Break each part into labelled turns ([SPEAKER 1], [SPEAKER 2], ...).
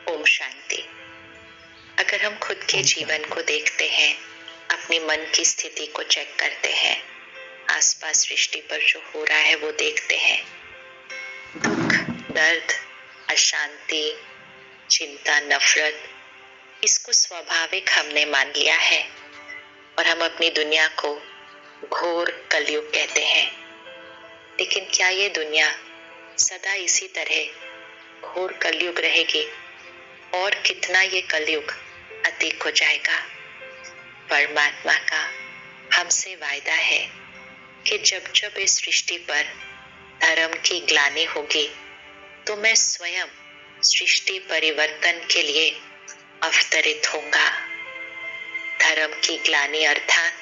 [SPEAKER 1] ओम शांति। अगर हम खुद के जीवन को देखते हैं, अपनी मन की स्थिति को चेक करते हैं, आसपास सृष्टि पर जो हो रहा है वो देखते हैं, दुख, दर्द, अशांति, चिंता, नफरत, इसको स्वाभाविक हमने मान लिया है और हम अपनी दुनिया को घोर कलयुग कहते हैं। लेकिन क्या ये दुनिया सदा इसी तरह घोर कलयुग रहेगी और कितना ये कलयुग अतीत हो जाएगा? परमात्मा का हमसे वायदा है कि जब जब इस सृष्टि पर धर्म की ग्लानि होगी तो मैं स्वयं सृष्टि परिवर्तन के लिए अवतरित होऊंगा। धर्म की ग्लानि अर्थात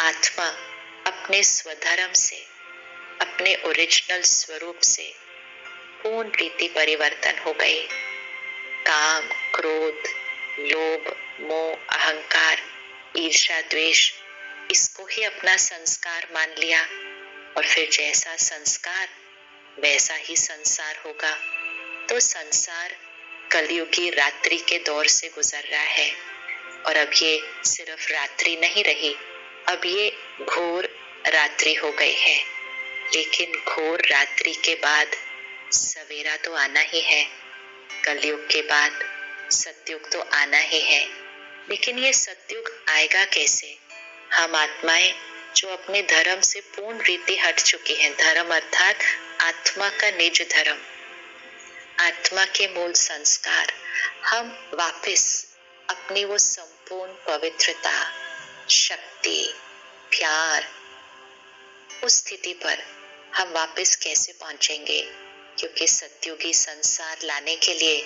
[SPEAKER 1] आत्मा अपने स्वधर्म से, अपने ओरिजिनल स्वरूप से पूर्ण रीति परिवर्तन हो गई। काम, क्रोध, लोभ, मोह, अहंकार, ईर्ष्या, द्वेष, इसको ही अपना संस्कार मान लिया और फिर जैसा संस्कार वैसा ही संसार होगा। तो संसार कलयुगी रात्रि के दौर से गुजर रहा है और अब ये सिर्फ रात्रि नहीं रही, अब ये घोर रात्रि हो गई है। लेकिन घोर रात्रि के बाद सवेरा तो आना ही है, कलयुग के बाद सतयुग तो आना ही है। लेकिन ये सतयुग आएगा कैसे? हम आत्माएं जो अपने धर्म से पूर्ण रीति हट चुकी हैं, धर्म अर्थात आत्मा का निज धर्म, आत्मा के मूल संस्कार, हम वापस अपनी वो संपूर्ण पवित्रता, शक्ति, प्यार, उस स्थिति पर हम वापस कैसे पहुंचेंगे? क्योंकि सतयुगी संसार लाने के लिए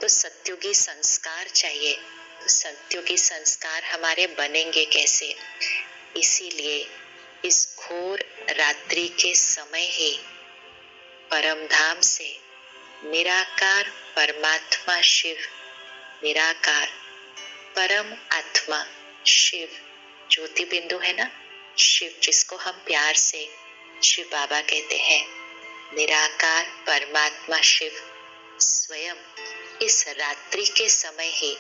[SPEAKER 1] तो सतयुगी संस्कार चाहिए। तो सतयुगी संस्कार हमारे बनेंगे कैसे? इसीलिए इस घोर रात्रि के समय ही परम धाम से निराकार परमात्मा शिव, निराकार परम आत्मा शिव, ज्योति बिंदु है ना, शिव जिसको हम प्यार से शिव बाबा कहते हैं, निराकार परमात्मा शिव स्वयं इस रात्रि के समय ही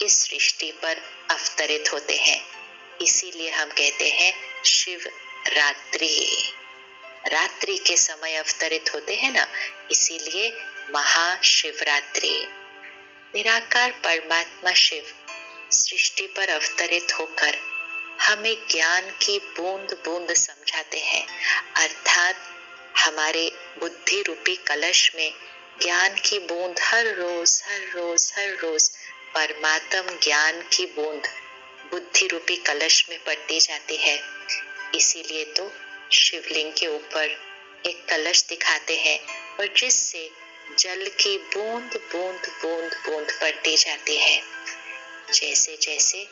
[SPEAKER 1] इस सृष्टि पर अवतरित होते हैं। इसीलिए हम कहते हैं शिव रात्रि, रात्रि के समय अवतरित होते हैं ना, इसीलिए महाशिवरात्रि। निराकार परमात्मा शिव सृष्टि पर अवतरित होकर हमें ज्ञान की बूंद बूंद समझाते हैं, अर्थात हमारे बुद्धि रूपी कलश में ज्ञान की बूंद हर रोज हर रोज हर रोज परमात्म ज्ञान की बूंद बुद्धि रूपी कलश में पड़ती जाती है। इसीलिए तो शिवलिंग के ऊपर एक कलश दिखाते हैं और जिससे जल की बूंद बूंद बूंद बूंद पड़ती जाती है। जैसे जैसे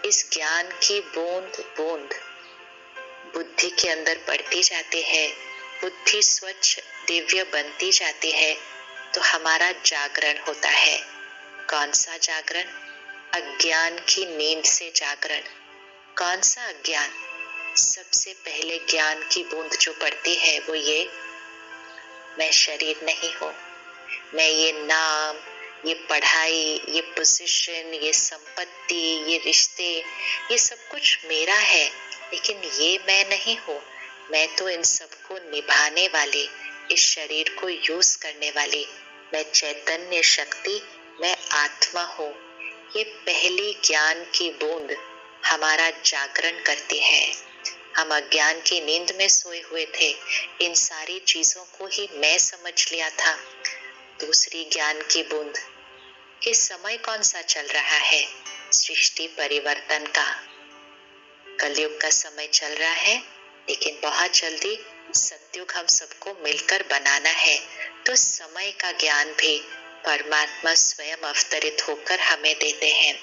[SPEAKER 1] इस ज्ञान की बूंद बूंद बुद्धि के अंदर पड़ती जाती है, बुद्धि स्वच्छ दिव्य बनती जाती है, तो हमारा जागरण होता है। कौन सा जागरण? अज्ञान की नींद से जागरण। कौन सा अज्ञान? सबसे पहले ज्ञान की बूंद जो पड़ती है वो ये, मैं शरीर नहीं हूँ, मैं ये नाम, ये पढ़ाई, ये पोजीशन, ये संपत्ति, ये रिश्ते, ये सब कुछ मेरा है, लेकिन ये मैं नहीं हूँ। मैं तो इन सबको निभाने वाली, इस शरीर को यूज करने वाली, मैं चैतन्य शक्ति, मैं आत्मा हूँ। ये पहली ज्ञान की बूंद हमारा जागरण करती है। हम अज्ञान की नींद में सोए हुए थे, इन सारी चीजों को ही मैं समझ लिया था। दूसरी ज्ञान की बूंद कि समय कौन सा चल रहा है? सृष्टि परिवर्तन का, कलयुग का समय चल रहा है, लेकिन बहुत जल्दी सतयुग हम सबको मिलकर बनाना है। तो समय का ज्ञान भी परमात्मा स्वयं अवतरित होकर हमें देते हैं।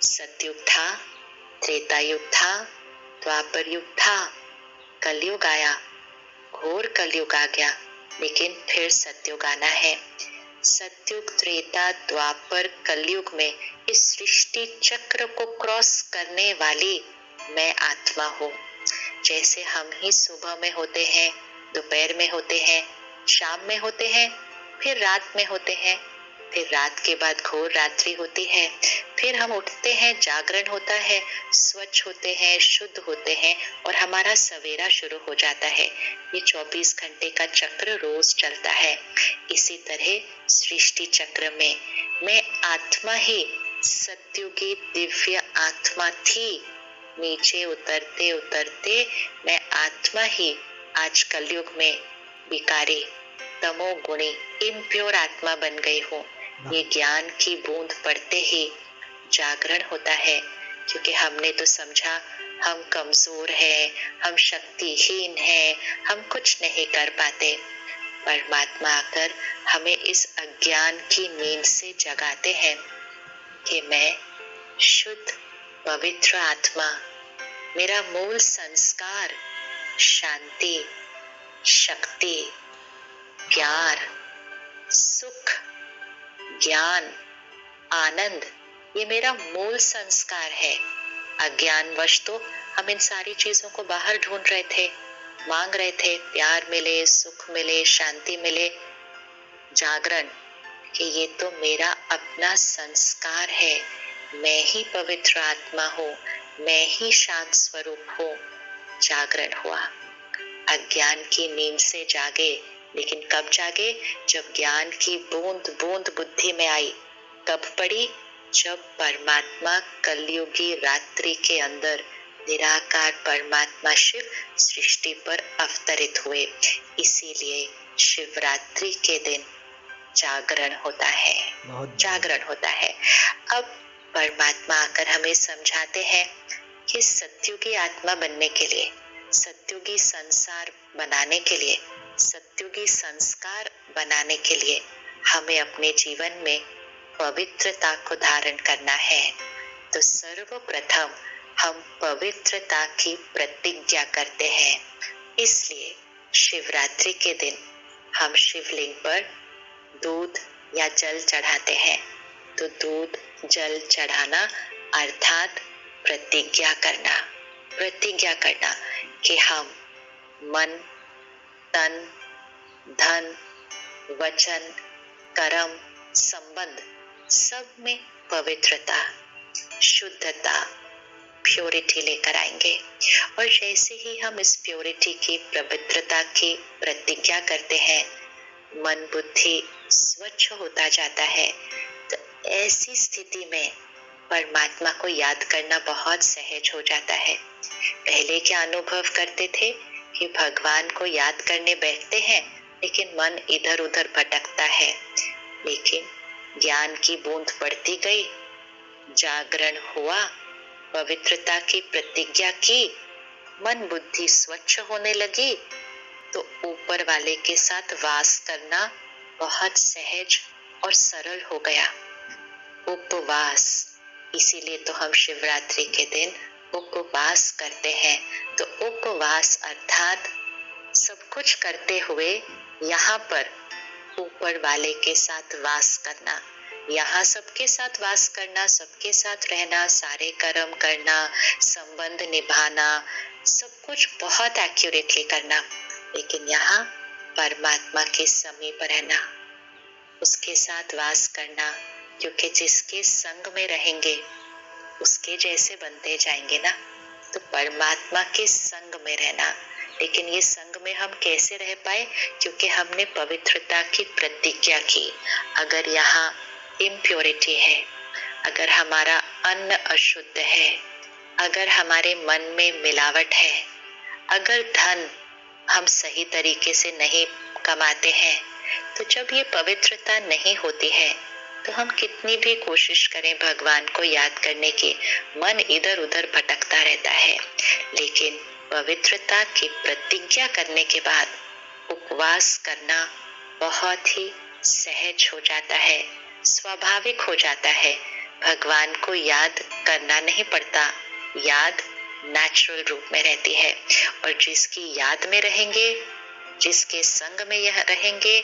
[SPEAKER 1] सतयुग था, त्रेता युग था, द्वापर युग था, कलयुग आया, घोर कलयुग आ गया, लेकिन फिर सतयुग आना है। सतयुग, त्रेता, द्वापर, कलयुग में इस सृष्टि चक्र को क्रॉस करने वाली मैं आत्मा हूँ। जैसे हम ही सुबह में होते हैं, दोपहर में होते हैं, शाम में होते हैं, फिर रात में होते हैं, फिर रात के बाद घोर रात्रि होती है, फिर हम उठते हैं, जागरण होता है, स्वच्छ होते हैं, शुद्ध होते हैं और हमारा सवेरा शुरू हो जाता है। ये 24 घंटे का चक्र रोज चलता है। इसी तरह सृष्टि चक्र में मैं आत्मा ही सत्युगी दिव्य आत्मा थी। नीचे उतरते उतरते मैं आत्मा ही आज कलयुग में विकारी, तमोगुणी, इम्प्योर आत्मा बन गई हूँ। ये ज्ञान की बूंद पड़ते ही जागरण होता है, क्योंकि हमने तो समझा हम कमजोर हैं, हम शक्तिहीन हैं, हम कुछ नहीं कर पाते। परमात्मा आकर हमें इस अज्ञान की नींद से जगाते हैं कि मैं शुद्ध पवित्र आत्मा, मेरा मूल संस्कार शांति, शक्ति, प्यार, सुख, ज्ञान, आनंद, ये मेरा मूल संस्कार है। अज्ञानवश तो हम इन सारी चीजों को बाहर ढूंढ रहे थे, मांग रहे थे, प्यार मिले, सुख मिले, शांति मिले, जागरण, कि ये तो मेरा अपना संस्कार है। मैं ही पवित्र आत्मा हूँ, मैं ही शांत स्वरूप हूँ। जागरण हुआ, अज्ञान की नींद से जागे। लेकिन कब जागे? जब ज्ञान की बूंद बूंद बुद्धि में आई। कब पड़ी? जब परमात्मा कलयुगी रात्रि के अंदर निराकार परमात्मा शिव सृष्टि पर अवतरित हुए। इसीलिए शिवरात्रि के दिन जागरण होता है, जागरण होता है। अब परमात्मा आकर हमें समझाते हैं कि सत्युगी आत्मा बनने के लिए, सत्युगी संसार बनाने के लिए, सत्युगी संस्कार बनाने के लिए हमें अपने जीवन में पवित्रता को धारण करना है। तो सर्वप्रथम हम पवित्रता की प्रतिज्ञा करते हैं। इसलिए शिवरात्रि के दिन हम शिवलिंग पर दूध या जल चढ़ाते हैं। तो दूध जल चढ़ाना अर्थात प्रतिज्ञा करना, प्रतिज्ञा करना कि हम मन, तन, धन, वचन, कर्म, संबंध सब में पवित्रता, शुद्धता, प्योरिटी लेकर आएंगे। और जैसे ही हम इस प्योरिटी की, पवित्रता की प्रतिज्ञा करते हैं, मन बुद्धि स्वच्छ होता जाता है। तो ऐसी स्थिति में परमात्मा को याद करना बहुत सहज हो जाता है। पहले क्या अनुभव करते थे कि भगवान को याद करने बैठते हैं लेकिन मन इधर उधर भटकता है। लेकिन ज्ञान की बूंद पड़ती गई, जागरण हुआ, पवित्रता की प्रतिज्ञा की, मन बुद्धि स्वच्छ होने लगी, तो ऊपर वाले के साथ वास करना बहुत सहज और सरल हो गया। उपवास, इसीलिए तो हम शिवरात्रि के दिन उपवास करते हैं। तो उपवास अर्थात सब कुछ करते हुए यहाँ पर ऊपर वाले के साथ वास करना, यहाँ सबके साथ वास करना, सबके साथ रहना, सारे कर्म करना, संबंध निभाना, सब कुछ बहुत एक्यूरेटली करना। लेकिन यहाँ परमात्मा के समीप रहना, उसके साथ वास करना, क्योंकि जिसके संग में रहेंगे उसके जैसे बनते जाएंगे ना। तो परमात्मा के संग में रहना। लेकिन ये संग में हम कैसे रह पाए? क्योंकि हमने पवित्रता की प्रतिज्ञा की। अगर यहाँ इम्प्योरिटी है, अगर हमारा अन्न अशुद्ध है, अगर हमारे मन में मिलावट है, अगर धन हम सही तरीके से नहीं कमाते हैं, तो जब ये पवित्रता नहीं होती है तो हम कितनी भी कोशिश करें भगवान को याद करने की, मन इधर उधर भटकता रहता है। लेकिन पवित्रता की प्रतिज्ञा करने के बाद उपवास करना बहुत ही सहज हो जाता है, स्वाभाविक हो जाता है। भगवान को याद करना नहीं पड़ता, याद नेचुरल रूप में रहती है। और जिसकी याद में रहेंगे, जिसके संग में यह रहेंगे,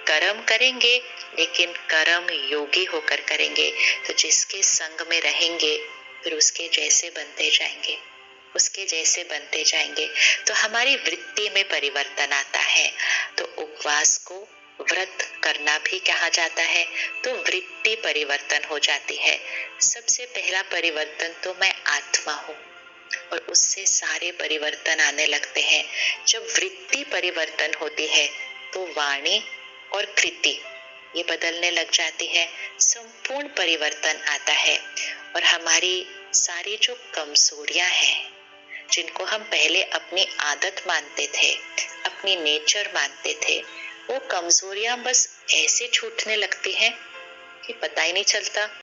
[SPEAKER 1] कर्म करेंगे, लेकिन कर्म योगी होकर करेंगे। तो जिसके संग में रहेंगे फिर उसके जैसे बनते जाएंगे, उसके जैसे बनते जाएंगे। तो हमारी वृत्ति में परिवर्तन आता है। तो उपवास को व्रत करना भी कहा जाता है, तो वृत्ति परिवर्तन हो जाती है। सबसे पहला परिवर्तन तो मैं आत्मा हूँ और उससे सारे परिवर्तन आने लगते हैं। जब वृत्ति परिवर्तन होती है तो वाणी और कृति ये बदलने लग जाती है, संपूर्ण परिवर्तन आता है और हमारी सारी जो कमजोरियां हैं, जिनको हम पहले अपनी आदत मानते थे, अपनी नेचर मानते थे, वो कमजोरियां बस ऐसे छूटने लगती हैं कि पता ही नहीं चलता।